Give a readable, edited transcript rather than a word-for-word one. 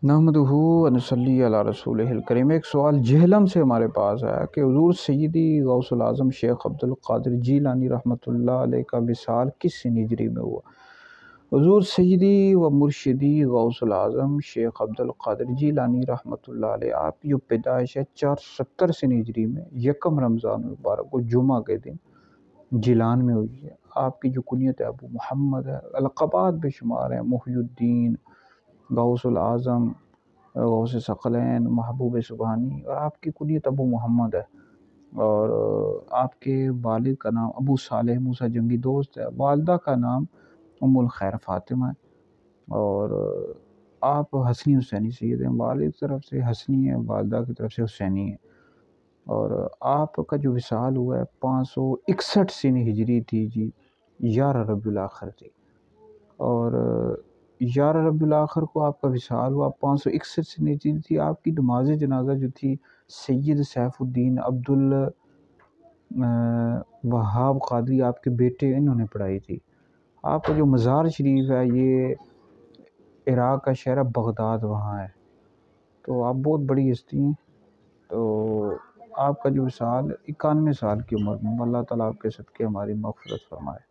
نحمدہ و نصلی علی رسولہ الکریم۔ ایک سوال جہلم سے ہمارے پاس آیا کہ حضور سیدی غوث العظم شیخ عبدالقادر جیلانی رحمۃ اللہ علیہ کا وصال کس ہجری میں ہوا؟ حضور سیدی و مرشدی غوث العظم شیخ عبدالقادر جیلانی رحمۃ اللہ علیہ آپ کی جو پیدائش ہے 470 ہجری میں یکم رمضان المبارک کو جمعہ کے دن جیلان میں ہوئی ہے۔ آپ کی جو کنیت ہے ابو محمد ہے، القابات بے شمار ہیں، محی الدین، غوث العظم، غوث ثقلین، محبوب سبحانی، اور آپ کی کنیت ابو محمد ہے۔ اور آپ کے والد کا نام ابو صالح موسیٰ جنگی دوست ہے، والدہ کا نام ام الخیر فاطمہ ہے، اور آپ حسنی حسینی سید ہیں، والد کی طرف سے حسنی ہے، والدہ کی طرف سے حسینی ہے۔ اور آپ کا جو وصال ہوا ہے 561 ہجری تھی جی، 11 ربیع الاخر تھی، اور 11 ربیع الاخر کو آپ کا وصال ہوا، 561 ہجری تھی۔ آپ کی نماز جنازہ جو تھی سید سیف الدین عبد الوہاب قادری آپ کے بیٹے انہوں نے پڑھائی تھی۔ آپ کا جو مزار شریف ہے یہ عراق کا شہر بغداد وہاں ہے، تو آپ بہت بڑی ہستی ہیں۔ تو آپ کا جو وصال 91 سال کی عمر میں، اللہ تعالیٰ آپ کے صدقے ہماری مغفرت فرمائے۔